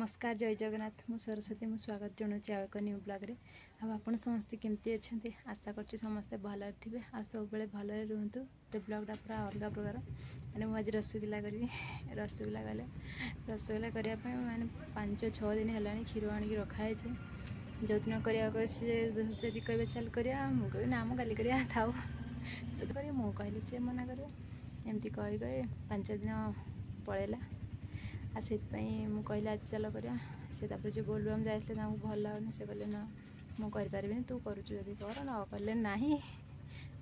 नमस्कार जय जगन्नाथ मु सरस्वती मु स्वागत जनाऊँ आउ एक न्यू ब्लॉग आपण समस्ते केमती अच्छा आशा कर समस्ते भलरे थे आ सब बेले भलरे रुहतु तो ब्लॉगटा पूरा अलग प्रकार मैंने मुझे रसगुल्ला करी रसगुल्ला गले रसगुल्ला करने मैंने 5-6 दिन है क्षीर आणिक रखाई जो दिन करवा जदि कहे चल करा मुझे ना मु गाली करा था मु कहली सी मना कर एमती कही कही 5 दिन पलैला आ से कहली आज चल करा से जो बोलबम जाते भल लगुनि से कहले ना मुझे तू करुँ जदि कर न कले ना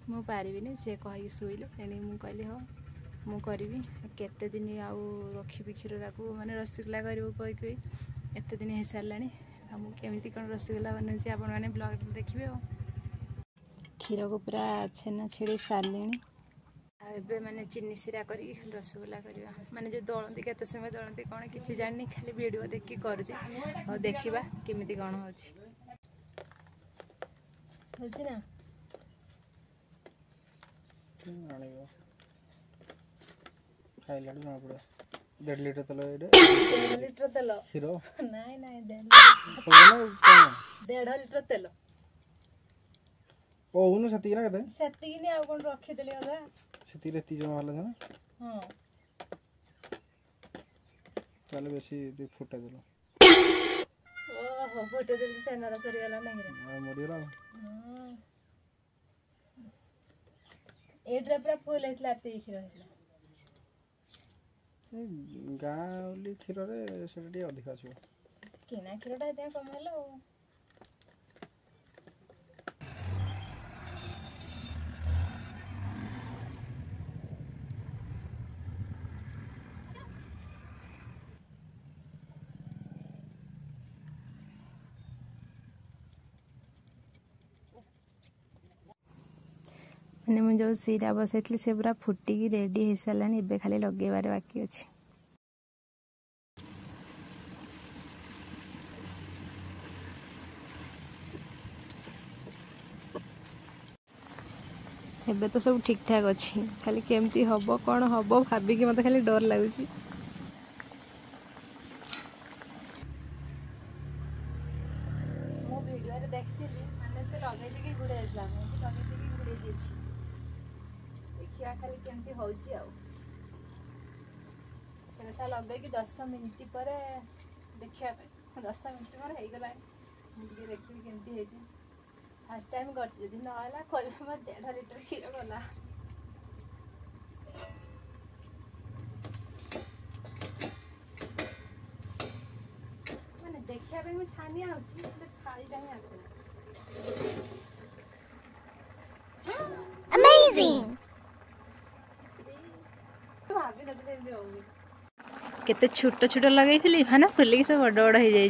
मु पारिनी से कहीकि शुइले तेणि मु कहली हाँ मुझे केते दिन आउ रखी क्षीर को मैंने रसगुल्ला करू कही एत दिन हो सारा केमी कौन रसगुल्ला बनाऊँगी आपण मैंने ब्लॉग देखिए क्षीर को पूरा छेना छेड़ी सारे एबे मैंने चीनी सिरा कर रसगुल्ला करवा माने जो दलती केते समय दलती कौन किसी जानी खाली वीडियो देखी करुचे और देखा केमी कौन हो ना खाइला ना पड़े 1.5 लीटर तेल 1.5 लीटर तेल क्षीर नहीं नहीं 1.5 लीटर तेल ओउनु सती ना कते सेती नहीं आ कोन रखी देली अधा सती रेती जमा वाला था ना हां चल बेसी दे फुटा देलो ओहो फुटे देली सेनारा सरी वाला नहीं रे आ मरिला हां एड्रा पूरा फुल हेतला ते खीर हेतला गाँवली क्षीर से अधिक आसो किना क्षीरटा दे कम हेलो मैंने मुझे जो सीरा बसई से पूरा फुटिकी रेडी हो सारा ए खाली लगेबार बाकी अच्छे एबे तो सब ठीक ठाक अच्छी खाली केमती हम कौन हम भाविकी मत खाली डर लगुच देखी माने से लगे कि घुड़े देखा खाली केमती हूँ से लगे कि 10 मिनट पर देखा 10 मिनट पर हो गला देखी केमती फर्स्ट टाइम कर ना कह 1.5 लीटर क्षीर गला देखा मुझे छानी थालीटा ही आस केते छोट छोट लगे हाँ फुल सब बड़ बड़ हो जाए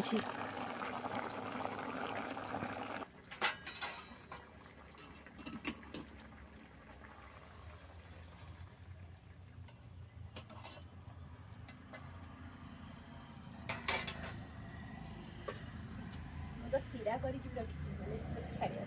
तो सीरा कर रखी छाड़िया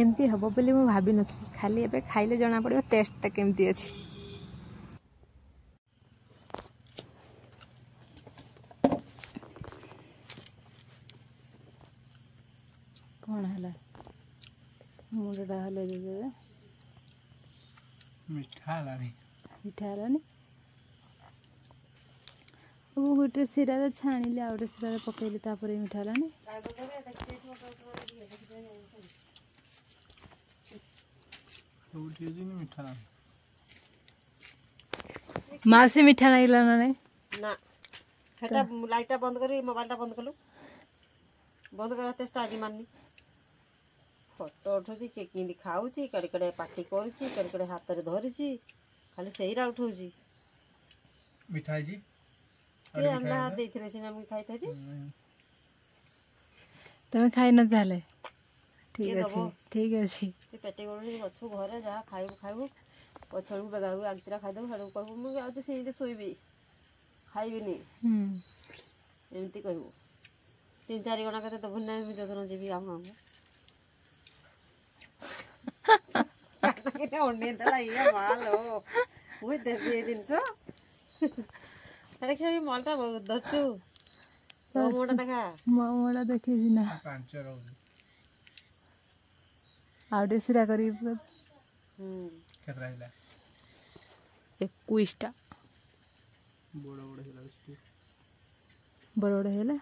एमती हम बोली मुझे भाभी नी खाली एबे खाइले जना पड़ो टेस्टा केमती अच्छी कौन है मुंडा हल मीठा मीठा है गोटे सीरा छाणिले आ गए सीरा पकईले मीठा है मीठा मासी मीठा लगला ना नहीं ना हेटा लाइटा बंद करी मोबाइलटा बंद कलु बंद करते स्टार्ट मारनी फोटो उठुची के किंदी खाऊची कड़े कड़े पार्टी करूची कड़े कड़े हाथ रे धरिची खाली सेहीरा उठौची मिठाई जी के हमला हाथ देथिले सिना मी खाई थाती तमे खाई न ताले ठीक अछि से पेटे गोड़ी गछु घरे जा खाइबु ପଛକୁ ବେଗାକୁ ଆଗତିରା ଖାଇଦେବୁ ସେଠୁ କହିବୁ ମୁଁ ଯାଉଛି ସେମିତି ଶୋଇବି ଖାଇବିନି ଏମିତି କହିବୁ 3-4 ଘଣ୍ଟା କେତେ ଦେବୁ ନାହିଁ ମୁଁ ଯୋଉଦିନ ଯିବି ଆମ କେତେ ଅନେଇ ଦେଲା ଇଏ ମାଲୋ ମୁଁ ଦେବି ଏ ଜିନିଷ ଦେଖିବା ମଲଟା ଧରଛୁ ତୋ ମୁହଁଟା ଦେଖା ମୋଟା ଦେଖିଛି ନା 5 ରହୁଛି ଆଉ ଟିକେ ସିରା କରିବି କେତେ ରହିଲା 21ଟା ବଡ଼ ବଡ଼ ହେଇଗଲା ବେଶୀ ବଡ଼ ବଡ଼ ହେଇଗଲା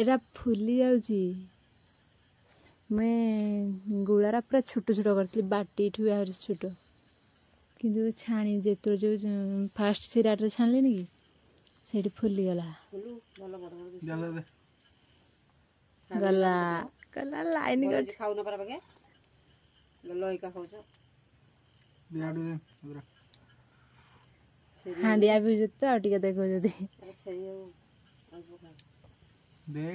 ଏଇଟା ଫୁଲି ଯାଉଛି ମୁଇଁ ଗୁଳାରା ପୁରା ଛୋଟ ଛୋଟ କରିଥିଲି ବାଟିଠୁ ଆହୁରି ଛୋଟ କିନ୍ତୁ ଛାଣି ଯେତେବେଳେ ଯେଉଁ ଫାଷ୍ଟ ସିରାରେ ଛାଣିଲିନି କି ସେଇଠି ଫୁଲିଗଲା ଗଲା ଗଲା ଲାଇନ୍ ଗଲା ଖାଉନ ପରା ବାକେ ଲଇକା ଖାଉଛ ହାଣ୍ଡିଆ ପିଉଛନ୍ତି ତ ଆଉ ଟିକେ ଦେଖାଉଛନ୍ତି ଛେଳି ଆଉ ଦେ